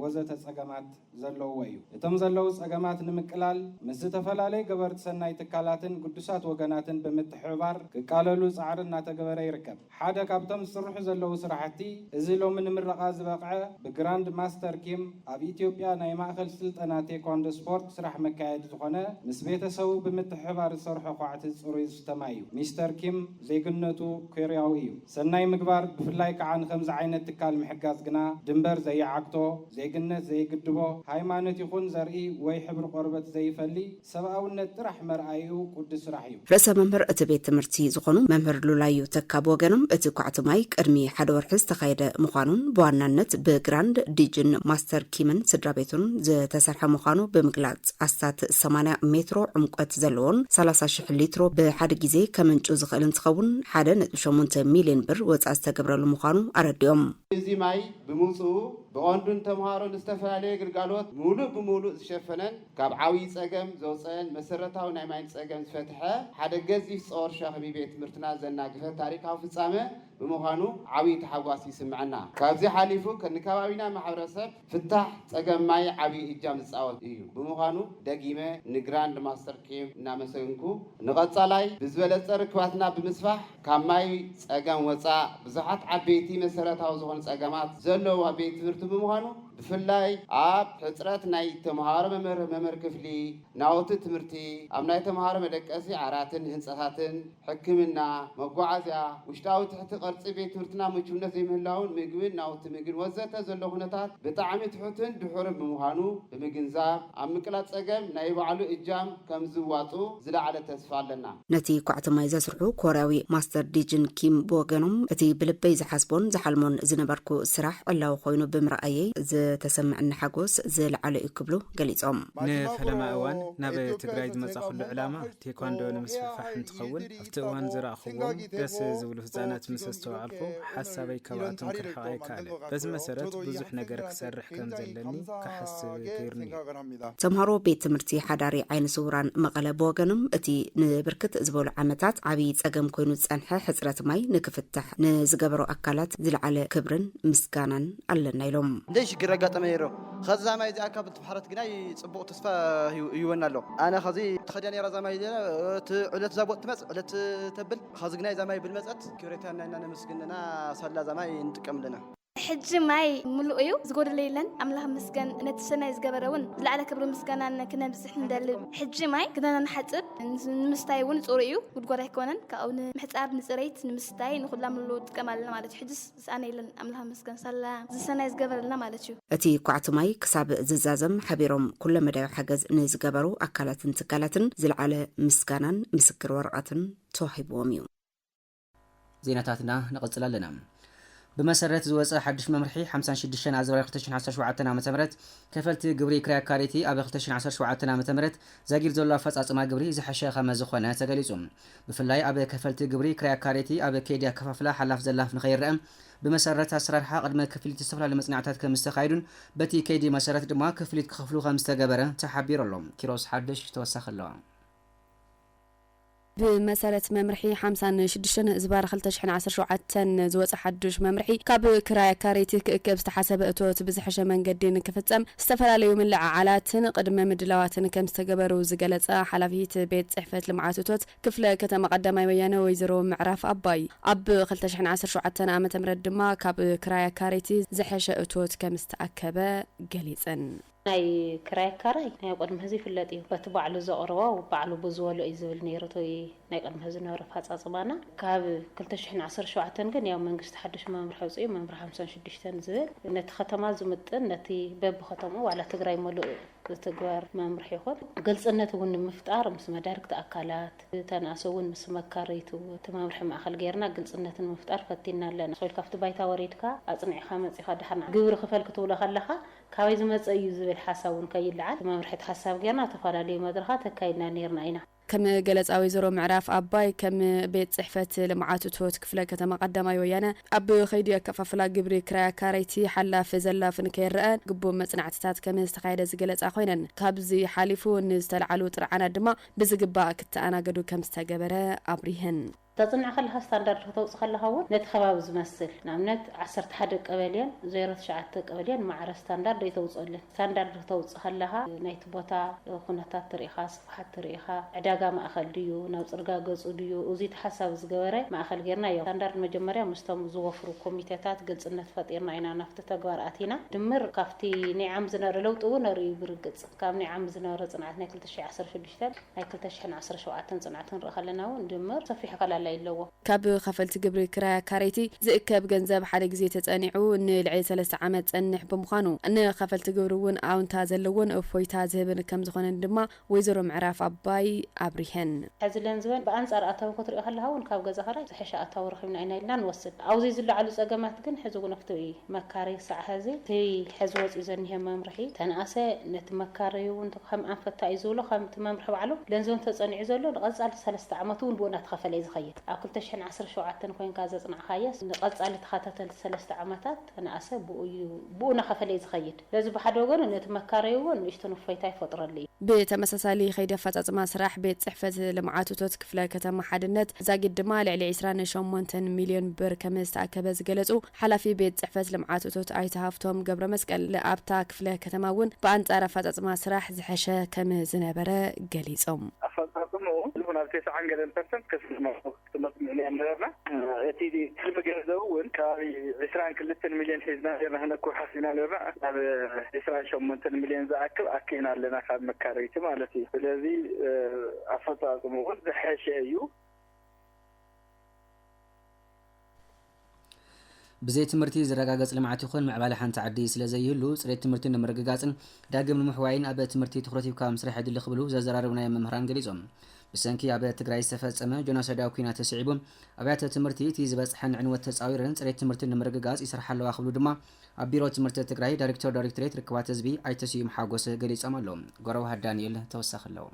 ወዘተ ጸገማት ዘለዎ እዩ እቶም ዘለው ጸገማት ንምቅላል ምስ ዝተፈላለዩ ገበርቲ ሰናይ ትካላትን ቅዱሳት ወገናትን ብምትሕብባር ክቃለሉ ጻዕሪ እናተገበረ ይርከብ ሓደ ካብቶም ዝስርሑ ዘለው ስራሕቲ እዚ ሎሚ ንምረቓ ዝበቕዐ ብግራንድ ማስተር ኪም ኣብ ኢትዮጵያ ናይ ማእኸል ስልጠና ቴኳንዶ ስፖርት ስራሕ መካየዲ ዝኾነ ምስ ቤተሰቡ ብምትሕብባር ዝሰርሖ ኳዕቲ ጽሩይ ዝተማይ እዩ ሚስተር ኪም ዘይግነቱ ኮርያዊ እዩ ሰናይ ምግባር ብፍላይ ከዓ ንከምዚ ዓይነት ትካል ምሕጋዝ ግና ድንበር ዘይዓግቶ ዘይግነት ዘይግድቦ ሃይማኖት ይኹን ዘርኢ ወይ ሕብሪ ቆርበት ዘይፈሊ ሰብኣውነት ጥራሕ መርኣዩ ቅዱስ ስራሕ እዩ ርእሰ መምህር እቲ ቤት ትምህርቲ ዝኾኑ መምህር ሉላዩ ተካብ ወገኖም እቲ ኳዕቲ ማይ ቅድሚ ሓደ ወርሒ ዝተኻየደ ምዃኑን ብዋናነት ብግራንድ ዲጅን ማስተር ኪምን ስድራ ቤቱን ዝተሰርሐ ምዃኑ ብምግላጽ ኣስታት 80 ሜትሮ ዕምቆት ዘለዎን 30,000 ሊትሮ ብሓደ ግዜ ከምንጩ ዝኽእል እንትኸውን 1.8 ሚልዮን ብር ወጻኢ ዝተገብረሉ ምዃኑ ኣረዲኦም እዚ ማይ ብምውፅኡ ብቐንዱን ተምሃሮ ንዝተፈላለየ ግልጋሎት ሙሉእ ብሙሉእ ዝሸፈነን ካብ ዓብዪ ጸገም ዘውፅአን መሰረታዊ ናይ ማይ ጸገም ዝፈትሐ ሓደ ገዚፍ ጸወር ሸኽሚ ቤት ትምህርትና ዘናግፈ ታሪካዊ ፍጻመ ብምዃኑ ዓብዪ ተሓጓስ ይስምዐና ካብዚ ሓሊፉ ንከባቢና ማሕበረሰብ ፍታሕ ጸገም ማይ ዓብዪ እጃም ዝፃወት እዩ ብምዃኑ ደጊመ ንግራንድ ማስተር ኪም እናመሰግንኩ ንቐጻላይ ብዝበለፀ ርክባትና ብምስፋሕ ካብ ማይ ጸገም ወፃእ ብዙሓት ዓበይቲ መሰረታዊ ዝኾኑ ጸገማት ዘለዎ ኣብ ቤት ትምህርቲ ብምዃኑ ብፍላይ ኣብ ሕፅረት ናይ ተምሃሮ መምህር ክፍሊ ናውቲ ትምህርቲ ኣብ ናይ ተምሃሮ መደቀሲ ዓራትን ህንፀታትን ሕክምና መጓዓዝያ ውሽጣዊ ትሕቲ ቅርፂ ቤት ትምህርትና ምቹውነት ዘይምህላውን ምግብን ናውቲ ምግብን ወዘተ ዘሎ ኩነታት ብጣዕሚ ትሑትን ድሑርን ብምዃኑ ብምግንዛብ ኣብ ምቅላጥ ጸገም ናይ ባዕሉ እጃም ከም ዝዋጡ ዝለዓለ ተስፋ ኣለና ነቲ ኳዕቲ ማይ ዘስርሑ ኮርያዊ ማስተር ዲጅን ኪም ብወገኖም እቲ ብልበይ ዝሓስቦን ዝሓልሞን ዝነበርኩ ስራሕ ዕላዊ ኮይኑ ምርኣየይ ዝተሰምዐኒ ሓጎስ ዝለዓለ እዩ ክብሉ ገሊጾም ንፈለማ እዋን ናብ ትግራይ ዝመጽእ ኩሉ ዕላማ ቴኳንዶ ንምስፍፋሕ እንትኸውን ኣብቲ እዋን ዝረኣኽዎም ደስ ዝብሉ ህፃናት ምስ ዝተዋዓልኩ ሓሳበይ ካብኣቶም ክርሕቕ ኣይከኣለ በዚ መሰረት ብዙሕ ነገር ክሰርሕ ከም ዘለኒ ክሓስብ ገይሩኒ ተምሃሮ ቤት ትምህርቲ ሓዳሪ ዓይነ ስውራን መቐለ ብወገኖም እቲ ንብርክት ዝበሉ ዓመታት ዓብይ ጸገም ኮይኑ ዝጸንሐ ሕጽረት ማይ ንክፍታሕ ንዝገበሩ ኣካላት ዝለዓለ ክብርን ምስጋናን ኣለና ኢሎም እንደሽ ግረጋጠመ ነይሩ خذ زماي ذاك بتبحرت جناي صبوق تصفى يونالو انا خذي تخديني را زماي علت زابوت تمص علت تبل خذ جناي زماي بالمصت كوريتانا انا مسكننا صلا زماي نتقم لنا حج ماي ملؤيو زغور ليلن املاح مسكن نتسنا يزغبرون لعل كبر مسكنان كنا بزح ندل حج ماي كنا نحصب نمستاي ون صوريو غدغور يكونن كاون محصاب نصريت نمستاي نخلا ملو تقمالنا مالت حجس سانيلن املاح مسكن صلا زسنا يزغبرلنا مالتيو اتي كوعت ماي كساب ززازم حبيروم كل مدى حجز نزغبرو اكلاتن تكالاتن زلعل مسكنان مسكر ورقاتن توحيبوم يو زيناتاتنا نقصلالنا بمسرت زوص حدش ممرحي 56 عزرا 2017 عام تمرت كفلت جبري كراي كاريتي اب 2017 عام تمرت زاغير زولا فصاصما جبري زحشه خما زخونه تغليصوم بفلاي اب كفلت جبري كراي كاريتي اب كيديا كفافلا حلاف زلاف نخيرم بمسرت اسرارها قدم كفلت استفلا لمصنعات كمستخايدون بتي كيدي مسرت دما كفلت كخفلو خمس تجبره تحبير لهم كيروس حدش توسخلوا بمسارة ممرحي 56 إزبار 2017 زوص حدش ممرحي كاب كراي كاريتي كبستحسب اتوت بزحش منقدين كفتم استفلاليو من لعالاتن قدم مدلاواتن كم استجبروا زقلص حلفيت بيت صحفه لمعاتوت كفله كتم قدماي ويانه ويزرو معرف اباي اب 2017 عام تمرد دما كاب كراي كاريتي زحش اتوت كم استاكبه قليصن ناي كراي كراي ناي قدم هزي فلاتي بتبعلو زقروا وبعلو بزولو ايزبل نيرتوي ناي قدم هزي نورف حصاصبانا كاب 2017 كن يا منغست حدش ممرح وصي ممرح 56 زبل نت ختما زمطن نتي بب ختمو على تግራይ ملو تغوار ممرح يخون قلصنت ون مفتار مس مدارك اكلات تناسون مس مكاريتو تمامرح ماخل غيرنا قلصنتن مفتار فتينا لنا سويل كفت بايتا وريدكا اصنعيخا مصيخا دحنا غبر خفل كتولا خلخا كاوي زمصي زبل حسابون كيلعل ممرحت حساب غيرنا تفالالي مدرخا تكايدنا نيرنا اينا كم جلس أو يزوروا معرف أباي كم بيت صحفة لمعات توت كفلا كتما قدما ويانا أب خيدي كفافلا جبري كرا كاريتي حلا في زلا في نكيران قبو مصنعتات كم استقايد زجلس أخوينا كابزي حالفون نستلعلو ترعنا دما بزقبا كنت أنا قدو كم استجبره أبريهن تصنع خلها ستاندرد توص خلها هون نتخباب زمثل نعمنت 10 حد قبلين 09 قبلين مع ستاندرد يتوصل ستاندرد توص خلها نيت بوتا خناتات طريقه صفحات طريقه عداغا ما اخل ديو ناو صرغا غص ديو اوزي تحساب زغبره ما اخل غيرنا يو ستاندرد مجمريا مستم زوفرو كوميتيتات قلصنت فطيرنا اينا نفت تغواراتينا دمر كافتي نعم زنر لوط ونري برغص كام نعم زنر صنعتنا 2016 هاي 2017 صنعتن رخلنا ندمر صفيح خلال كاب خفلت جبري كرا كاريتي زئكب جنزب حد جزي تتصنعو نلعي 3 عامات صنح بمخانو ان خفلت جبرون اونتا زلون افويتا زبن كم زخون دما ويزرو معراف اباي ابريهن حزلن زبن بانصار اتاو كتري خلهاون كاب غزا خراي صحيح اتاو رخينا اينا لنا نوصل اوزي زلو على صقمات كن حزو نفتوي مكاري ساعه هذه تي حزوص اذن هي ممرحي تناسه نت مكاريو انت خم انفتا يزولو خم تممرح بعلو لنزون تصنع زلو غزال 3 عامتون بونات خفل يزخيت أكل تشحن 10 شوعتن كوين كذا صنع خايس نقص على تخاتل 3 عامات أنا أسب بونا خفلي زخيد لازم بحد وقول إن تمكاريون ويشتنوا فيتاي فترة لي بتمسسالي خيدة فتاة مسرح بيت صحفة لمعاتو توت كفلا كتم حدنت زاقد دمال على 20 مليون بر كمست أكبز جلسو حلفي بيت صحفة لمعاتو توت أيتهافتهم قبل مسكال لأبتا كفلا كتماون بأنت أرى فتاة مسرح زحشة كم زنبرة جليسهم هنا بتسعة عن 1% كسر مليون دولار تيجي كل بجهزون كاري 20 مليون حزنا هنا كل حسنا لنا 20 مليون زاكل أكينا لنا خد مكاريتي مالتي الذي أفضل موجود حاشية بزي تمرتي زرقاقص لمعات يخون مع بالي حان تعدي سلازيهلو صريت تمرتي نمرقاقصن داقم المحواين أبا تمرتي تخرتي بكام مسرح يدل خبلو زازراربنا يا ممهران قليزهم ብሰንኪ ኣብ ትግራይ ዝተፈጸመ ጆኖሳይዳዊ ኩናት ተስዒቡ ኣብያተ ትምህርቲ እቲ ዝበፅሐን ዕንወት ተፃዊረን ፅሬት ትምህርቲ ንምርግጋፅ ይሰርሓ ኣለዋ ክብሉ ድማ ኣብ ቢሮ ትምህርቲ ትግራይ ዳይሬክቶሬት ርክባት ህዝቢ ኣይተ ስዩም ሓጎስ ገሊፆም ኣለዉ። ጎረዋህ ዳንኤል ተወሳኺ ኣለዎ።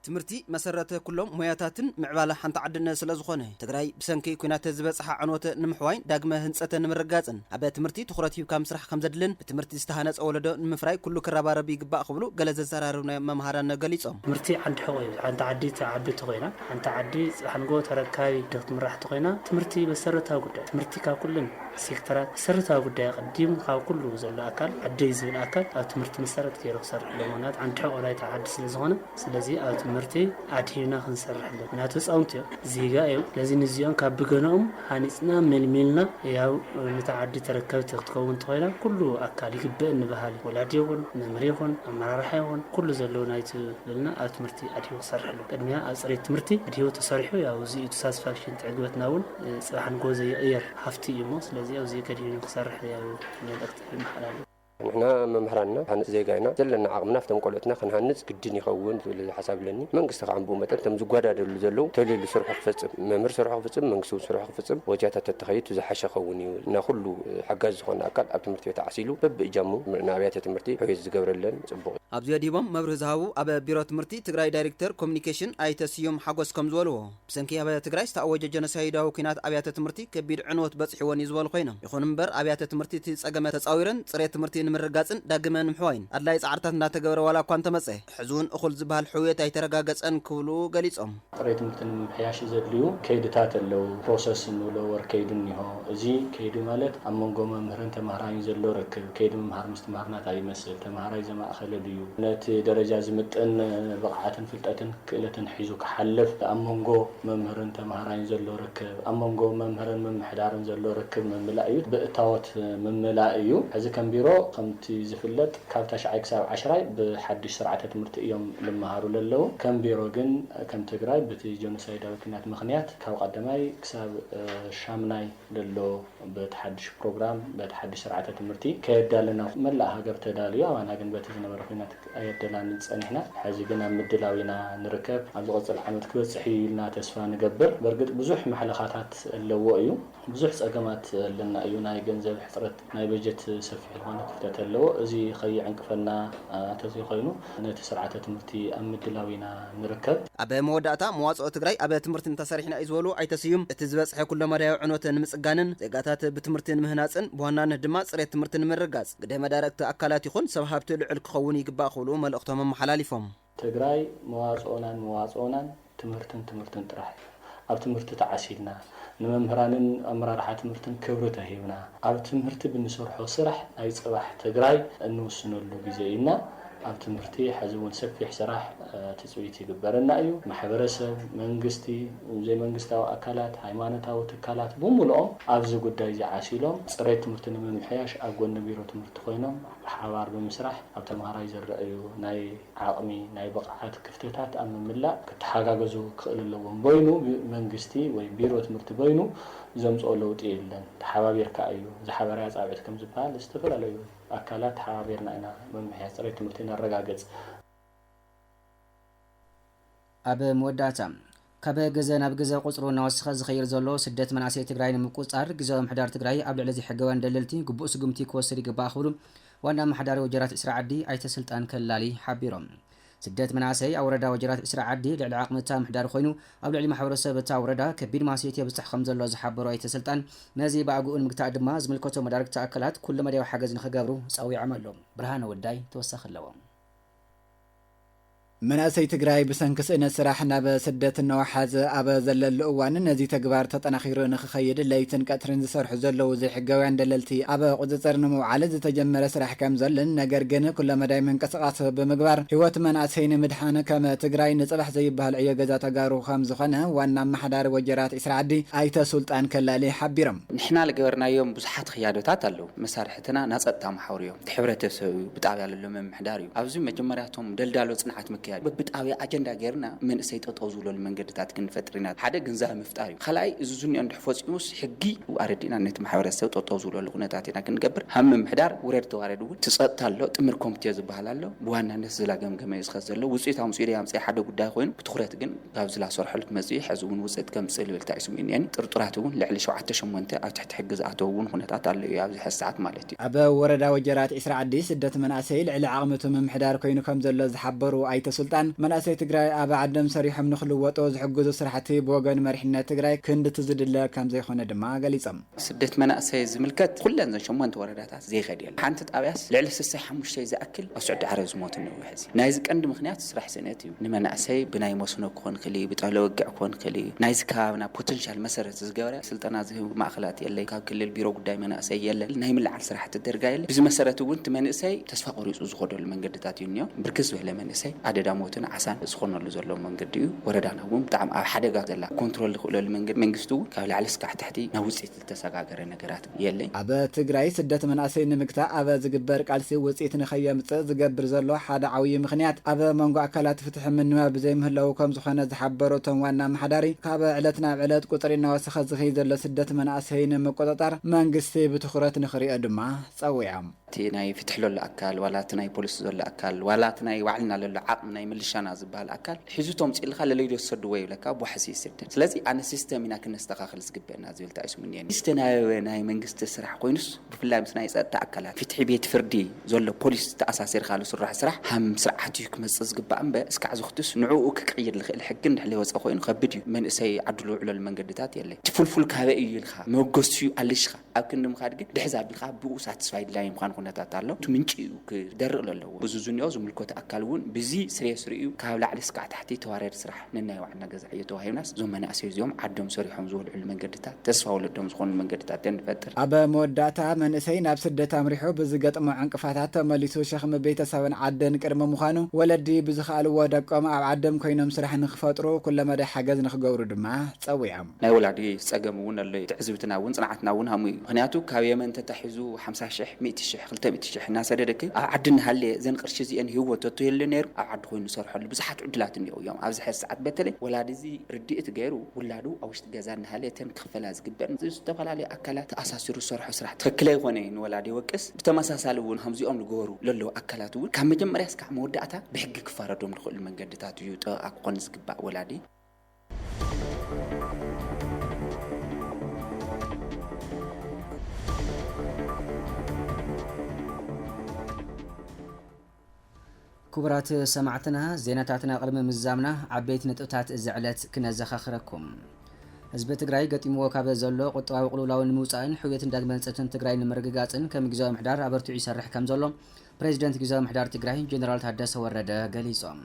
ትምህርቲ መሰረተ ኩሎም ሞያታትን ምዕባለ ሓንቲ ዓድነ ስለ ዝኾነ ትግራይ ብሰንኪ ኩናት ዝበፅሐ ዕንወት ንምሕዋይን ዳግመ ህንፀት ንምርጋፅን ኣብ ትምህርቲ ትኹረት ሂብካ ምስራሕ ከም ዘድልን ብትምህርቲ ዝተሃነፀ ወለዶ ንምፍራይ ኩሉ ክረባረብ ይግባእ ክብሉ ገለ ዘዘራርቡ ናይ መምሃራን ገሊፆም ትምህርቲ ዓንዲ ሕቆ እዩ። ሓንቲ ዓዲ ተዓብቲ ኮይና ሓንቲ ዓዲ ሓንጎ ተረካቢ ድኽትምራሕቲ ኮይና ትምህርቲ መሰረታዊ ጉዳይ ትምህርቲ ካብ ኩልን ሴክተራት መሰረታዊ ጉዳይ ቀዲሙ ካብ ኩሉ ዘሎ ኣካል ዓደይ ዝብል ኣካል ኣብ ትምህርቲ መሰረት ገይሩ ክሰርሕ ለሞናት ዓንዲ ሕቆ ናይቲ ዓዲ ስለ ዝኾነ ስለዚ ኣብ ትምህርቲ ኣድሂና ክንሰርሕ ኣለና። ምክንያቱ ህፃውንቲ እዮም ዜጋ እዮም። ለዚ ንዚኦም ካብ ብገኖኦም ሃኒፅና መልሚልና ያው ነታ ዓዲ ተረከብቲ ክትከውን ትኾይና ኩሉ ኣካል ይግበእ ንባህሊ ወላዲ ይኹን መምህር ይኹን ኣመራርሓ ይኹን ኩሉ ዘለዎ ናይቲ ዘለና ኣብ ትምህርቲ ኣድሂቡ ክሰርሕ ኣለዎ። ቅድሚያ ኣብ ፅሬት ትምህርቲ ኣድሂቡ ተሰሪሑ ያው እዚኡ ሳቲስፋክሽን ዕግበትና እውን ፅባሕ ንጎ ዘይቕየር ሃፍቲ እዩ እሞ ስለዚ ኣብዚ ከዲኑ ክሰርሕ ያው መልእክቲ ይመሓላለፍ። نحن ممهرنا هنس زيجانا زلنا عقمنا في قولتنا خن هنس قدني يخون حساب لني منقص عم بومتن تم زقودا دلو تولي لسرح فصم ممر سرح فصم منقصو سرح فصم وجات تتخيط زحش خوني ناخلو حجاز خون اكل ابتمرتي تعسيلو ببجامو نابيات تمرتي حيز جبرلن صبو ابزي ديبم مبر زهاو ابا بيرو تمرتي تግራይ ዳይሬክተር ኮሙኒኬሽን ኣይተስዮም ሓጎስ ከም ዝበልዎ ብሰንኪ ኣብ ትግራይ ዝተኣወጀ ጀኖሳይዳዊ ኩናት ኣብያተ ትምህርቲ ከቢድ ዕንወት በፅሕዎን ይዝበሉ ኮይኖም ይኹን እምበር ኣብያተ ትምህርቲ ፀገመ ተፃዊረን ፅሬት ትምህርቲ ንምርጋፅን ዳግመ ንምሕዋይን ኣድላይ ጻዕርታት እናተገበረ ዋላ እኳ እንተመፀ ሕዙን እኹል ዝበሃል ሕውየት ኣይተረጋገፀን ክብሉ ገሊፆም ፅሬት ትምህርቲ ንምሕያሽ ዘድልዩ ከይድታት ኣለው ፕሮሰስ ንብሎ ወርከይድ እኒሆ እዚ ከይዲ ማለት ኣብ መንጎ መምህርን ተማሃራይን ዘሎ ርክብ ከይዲ መምሃር ምስ ተማሃርናት ኣይመስል ተማሃራይ ዘማእኸለ ድዩ ነቲ ደረጃ ዝምጥን ብቕዓትን ፍልጠትን ክእለትን ሒዙ ክሓልፍ ኣብ መንጎ መምህርን ተማሃራይን ዘሎ ርክብ ኣብ መንጎ መምህርን መምሕዳርን ዘሎ ርክብ መምላእ እዩ ብእታወት መምላእ እዩ ሕዚ ከም ቢሮ ከምቲ ዝፍለጥ ካብ ተሽዓይ ክሳብ 10 ብሓድሽ ስርዓተ ትምህርቲ እዮም ልመሃሩ ለለው ከም ቢሮ ግን ከም ትግራይ በቲ ጆኖሳይዳዊ ኩናት ምክንያት ካብ ቀዳማይ ክሳብ ሻምናይ ዘሎ በተሓድሽ ፕሮግራም በተሓድሽ ስርዓተ ትምህርቲ ከየዳለና መላእ ሃገር ተዳልዩ ኣና ግን በቲ ዝነበረ ኩናት ኣየደላን ፀኒሕና ሕዚ ግን ኣብ ምድላዊና ንርከብ ኣብ ዝቐፅል ዓመት ክበፅሕ ኢልና ተስፋ ንገብር በርግጥ ብዙሕ ማሕለኻታት ኣለዎ እዩ ብዙሕ ፀገማት ኣለና እዩ ናይ ገንዘብ ሕፅረት ናይ በጀት ሰፊሕ ዝኾነ ክፍተት ኣለዎ እዚ ከይዕንቅፈና ተዘይ ኮይኑ ነቲ ስርዓተ ትምህርቲ ኣብ ምድላዊና ንርከብ ኣብ መወዳእታ መዋፅኦ ትግራይ ኣብ ትምህርቲ እንተሰሪሕና እዩ ዝበሉ ኣይተስዩም እቲ ዝበፅሐ ኩሎ መዳያዊ ዕንወት ንምፅጋንን ዜጋታት ብትምህርቲ ንምህናፅን ብዋናነት ድማ ፅሬት ትምህርቲ ንምርጋፅ ግደ መዳረግቲ ኣካላት ይኹን ሰብ ሃብቲ ልዕል ክኸውን ይግባእ ክብሉ መልእኽቶም ኣመሓላሊፎም ትግራይ መዋፅኦናን ትምህርትን ጥራሕ ኣብ ትምህርቲ ተዓሲልና ንመምህራንን ኣመራርሓ ትምህርትን ክብሪ ተሂብና ኣብ ትምህርቲ ብንሰርሖ ስራሕ ናይ ፅባሕ ትግራይ እንወስነሉ ግዜ ኢና ኣብ ትምህርቲ ሕዚ እውን ሰፊሕ ስራሕ ትፅቢት ይግበረና እዩ ማሕበረሰብ መንግስቲ ዘይ መንግስታዊ ኣካላት ሃይማኖታዊ ትካላት ብምልኦም ኣብዚ ጉዳይ ዝዓሲሎም ፅሬት ትምህርቲ ንምምሕያሽ ኣብ ጎኒ ቢሮ ትምህርቲ ኮይኖም ሓባር ብምስራሕ ኣብ ተምሃራይ ዝረአዩ ናይ ዓቕሚ ናይ ብቕዓት ክፍተታት ኣብ ምምላእ ክተሓጋገዙ ክኽእል ኣለዎም በይኑ መንግስቲ ወይ ቢሮ ትምህርቲ በይኑ ዘምፅኦ ለውጢ የለን ተሓባቢርካ እዩ ዝሓበርያ ፃብዕት ከም ዝበሃል ዝተፈላለዩ ኣካላት ተሓባቢርና ኢና መምሕያሽ ፅሬት ትምህርቲ እናረጋገፅ ኣብ መወዳእታ ካብ ገዘ ናብ ገዘ ቁፅሩ እናወስኸ ዝኸይር ዘሎ ስደት መናእሰይ ትግራይ ንምቁፅፃር ግዜያዊ ምሕዳር ትግራይ ኣብ ልዕሊ ዘይሕጋውያን ደለልቲ ግቡእ ስጉምቲ ክወስድ ይግባእ ክብሉ ዋና መሓዳሪ ወጀራት እስራ ዓዲ ኣይተስልጣን ከላሊ ሓቢሮም ስደት መናእሰይ ኣብ ወረዳ ወጀራት እስራ ዓዲ ልዕሊ ዓቕምታ ምሕዳር ኮይኑ ኣብ ልዕሊ ማሕበረሰብ እታ ወረዳ ከቢድ ማስየት የብፅሕ ከም ዘሎ ዝሓበሩ ኣይተስልጣን ነዚ ብኣግኡን ምግታእ ድማ ዝምልከቶ መዳርግቲ ኣካላት ኩሉ መድያዊ ሓገዝ ንክገብሩ ፀዊዖም ኣሎም ብርሃነ ወዳይ ተወሳኺ ኣለዎም مناسي تግራይ ብሰንኪ ስእነት ስራሕ ናብ ስደት ነዋሓዘ ኣብ ዘለሉ እዋን ነዚ ተግባር ተጠናኺሩ ንኽኸይድ ለይትን ቀትርን ዝሰርሑ ዘለዉ ዘይሕጋውያን ደለልቲ ኣብ ቁፅፅር ንምውዓል ዝተጀመረ ስራሕ ከም ዘለን ነገር ግን ኩለ መዳይ ምንቅስቓስ ብምግባር ህይወት መናእሰይ ንምድሓን ከም ትግራይ ንፅባሕ ዘይበሃል ዕዮ ገዛ ተጋሩ ከም ዝኾነ ዋና ኣመሓዳሪ ወጀራት እስራ ዓዲ ኣይተ ሱልጣን ከላሊ ሓቢሮም ንሕና ዝገበርናዮም ብዙሓት ክያዶታት ኣለዉ መሳርሕትና ናፀጥታ መሓውር እዮም ሕብረተሰብ ብጣብያ ዘሎ ምምሕዳር እዩ ኣብዚ መጀመርያቶም ደልዳሎ ፅንዓት ምክያድ በብጣዊ አጀንዳ ገርና ምን ሰይጠጠው ዝሎ መንገድታት ክንፈጥሪና ሓደ ግንዛብ ምፍጣር خلاي እዙን እንድፈጽሙስ ሕጊ ወአረዲና ነት ማህበረሰብ ጠጠው ዝሎ ለቁነታትና ክንገብር ሃም ምሕዳር ወረድ ተዋረድ ትጸጥታሎ ጥምር ኮሚቴ ዝባሃላሎ በዋናነት ዝላገምገመ ይስኸዘሎ ውጽኢት አምጽሪ ያምጽ ሓደ ጉዳይ ኮይኑ ብትኹረት ግን ጋብ ዝላ ሰርሐልት መጽይ ሕዝቡን ውጽኢት ከምጽል ብልታ ይስሙን يعني ጥርጥራቱን ልዕሊ 7-8 ኣብ ትሕቲ ሕጊ ዝኣተውን ኩነታት ኣሎ ኣብ ዝሕ ሰዓት ማለት እዩ ኣብ ወረዳ ወጀራት 20 ዓዲ ስደት መናእሰይ ልዕሊ ዓቕምቶም ምሕዳር ኮይኑ ከም ዘሎ ዝሓበሩ ኣይተ ሱልጣን መናእሰይ ትግራይ ኣብ ዓዶም ሰሪሖም ንኽልወጡ ዝሕግዙ ስራሕቲ ብወገን መሪሕነት ትግራይ ክንዲ ትዝድለ ከም ዘይኾነ ድማ ገሊፆም ስደት መናእሰይ ዝምልከት ኩለን ዘን 8 ወረዳታት ዘይኸድ የለ ሓንቲ ጣብያስ ልዕሊ 65 ዝኣክል ኣብ ስዑድ ዓረብ ዝሞት ነው ሕዚ ናይዚ ቀንዲ ምክንያት ስራሕ ስነት እዩ ንመናእሰይ ብናይ መስኖ ክኾን ክሊ ብጣለ ወግዕ ክኾን ክሊ ናይዚ ከባብና ፖቴንሻል መሰረት ዝገበረ ስልጠና ዝህቡ ማእኸላት የለ ካብ ክልል ቢሮ ጉዳይ መናእሰይ የለ ናይ ምልዓል ስራሕቲ ደርጋ የለ ብዚ መሰረት እውን ትመንእሰይ ተስፋ ቆሪጹ ዝኸደሉ መንገድታት እዩ ብርክዝ ዝበለ መንእሰይ ኣደዳ ሞትን ዓሳን ዝኾነሉ ዘሎ መንገዲ እዩ ወረዳና እውን ብጣዕሚ ኣብ ሓደጋ ዘላ ኮንትሮል ዝኽእለሉ መንገዲ መንግስቱ ካብ ላዕሊ እስካዕ ታሕቲ ናብ ውጽኢት ዝተሰጋገረ ነገራት የለኝ ኣብ ትግራይ ስደት መናእሰይ ንምግታእ ኣብ ዝግበር ቃልሲ ውጽኢት ንኸየምጽእ ዝገብር ዘሎ ሓደ ዓብዪ ምክንያት ኣብ መንጎ ኣካላት ፍትሒ ምንባብ ብዘይምህላው ከም ዝኾነ ዝሓበሩ እቶም ዋና ማሕዳሪ ካብ ዕለት ናብ ዕለት ቁጥሪ እናወሰኸ ዝኸይ ዘሎ ስደት መናእሰይ ንምቆጣጠር መንግስቲ ብትኹረት ንኽሪኦ ድማ ጸዊዖም ናይ ፍትሕ ሎ ኣካል ዋላት ናይ ፖሊስ ዘሎ ኣካል ዋላት ናይ ዋዕልና ዘሎ ዓቕም ናይ ምልሻና ዝበሃል ኣካል ሒዙቶም ጽልኻ ለለይዶ ሰድዎ ይብለካ ቦሕሲ ይስደድ ስለዚ ኣነ ሲስተም ኢና ክንስተኻኽል ዝግበአና ዝብል ታይስሙን የኒ ናይ መንግስቲ ስራሕ ኮይኑስ ብፍላይ ምስ ናይ ጸጥታ ኣካላት ፍትሒ ቤት ፍርዲ ዘሎ ፖሊስ ተኣሳሲርካ ዝስራሕ ስራሕ ሃም ስርዓት እዩ ክመጽእ ዝግባእ እምበ እስካዕ ዝኽትስ ንዕኡ ክቅይር ዝኽእል ሕጊ እንድሕሊ ወፀ ኮይኑ ከብድ እዩ መንእሰይ ዓድሉ ውዕለሉ መንገድታት የለ ትፍልፉል ካበ እዩ ኢልካ መገስዩ ኣልሽኻ ኣብ ክንድም ካድ ግን ድሕዛ ቢልካ ብኡ ሳቲስፋይድ ላይ ምዃን ኩነታት ኣሎ ትምንጭ እዩ ክደርቕ ለለዎ ብዙዙንዮ ዝምልኮት ኣካል እውን ብዚ ስሬስ ርእዩ ካብ ላዕሊ እስካዕ ታሕቲ ተዋረድ ስራሕ ንናይ ዋዕና ገዛዕዮ ተዋሂብናስ ዞም መናእሰይ እዚኦም ዓዶም ሰሪሖም ዝውልዑሉ መንገድታት ተስፋ ወለዶም ዝኾኑ መንገድታት ንፈጥር ኣብ መወዳእታ መንእሰይ ናብ ስደት ኣምሪሑ ብዝገጥሞ ዕንቅፋታት ተመሊሱ ሸኽሚ ቤተሰብን ዓደን ቅድሚ ምዃኑ ወለዲ ብዝኽኣልዎ ደቆም ኣብ ዓዶም ኮይኖም ስራሕ ንኽፈጥሩ ኩለ መዳይ ሓገዝ ንኽገብሩ ድማ ጸዊዖም ናይ ወላዲ ጸገም እውን ኣሎ ትዕዝብትና እውን ጽንዓትና እውን ሃሙ እዩ ምክንያቱ ካብ የመን ተታሒዙ 50,000 100,000 200,000 እናሰደደክ ኣብ ዓድና ሃለ ዘን ቅርሺ እዚአን ህይወት ተትየለ ነይሩ ኣብ ዓዲ ኮይኑ ዝሰርሐሉ ብዙሓት ዕድላት እኒአው እዮም ኣብዚ ሕዚ ሰዓት በተለይ ወላዲ እዚ ርድኢት ገይሩ ውላዱ ኣብ ውሽጢ ገዛ እናሃለተን ክኽፈላ ዝግበአን ዝተፈላለዩ ኣካላት ተኣሳሲሩ ዝሰርሑ ስራሕ ትክክለ ይኾነ ንወላዲ ይወቅስ ብተመሳሳሊ እውን ከምዚኦም ዝገበሩ ለለዉ ኣካላት እውን ካብ መጀመርያ እስካዕ መወዳእታ ብሕጊ ክፋረዶም ዝኽእሉ መንገድታት እዩ ጥበቃ ክኾን ዝግባእ ወላዲ كبرات سمعتنا زيناتاتنا قلم مزامنا عبيت نطقታት زعلت كنزخخركم ህዝቢ ትግራይ ገጢምዎ ካብ ዘሎ ቁጠባዊ ቅልውላውን ምውፃእን ሕውየትን ዳግመንፀትን ትግራይ ንምርግጋፅን ከም ጊዜያዊ ምሕዳር ኣበርቲዑ ይሰርሕ ከም ዘሎ ፕሬዚደንት ጊዜያዊ ምሕዳር ትግራይ ጀነራል ታደሰ ወረደ ገሊፆም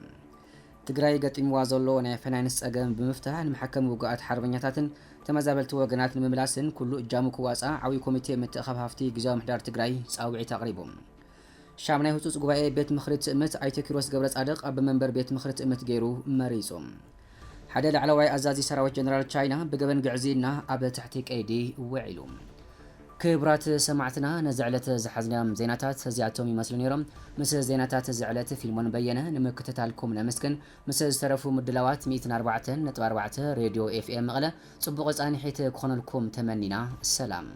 ትግራይ ገጢምዋ ዘሎ ናይ ፋይናንስ ፀገም ብምፍታሕ ንመሐከም ውግኣት ሓርበኛታትን ተመዛበልቲ ወገናት ንምምላስን ኩሉ እጃሙ ክዋፃእ ዓብዪ ኮሚቴ ምትእኻብ ሃፍቲ ጊዜያዊ ምሕዳር ትግራይ ፃውዒት ኣቕሪቡ ሻምናይ ህፁፅ ጉባኤ ቤት ምክሪ ትእምት ኣይተ ኪሮስ ገብረ ጻድቕ ኣብ መንበር ቤት ምክሪ ትእምት ገይሩ መሪጹ ሓደ ላዕለዋይ ኣዛዚ ሰራዊት ጀነራል ቻይና ብገበን ግዕዚና ኣብ ትሕቲ ቀይዲ ውዒሉ ክብራት ሰማዕትና ነዝዕለት ዝሓዝናዮም ዜናታት እዚኣቶም ይመስሉ ነይሮም ምስ ዜናታት ዝዕለት ፊልሞን በየነ ንምክትታልኩም ነመስግን ምስ ዝተረፉ ምድላዋት 104.4 ሬድዮ ኤፍኤም መቐለ ጽቡቕ ጻኒሒት ክኾነልኩም ተመኒና ሰላም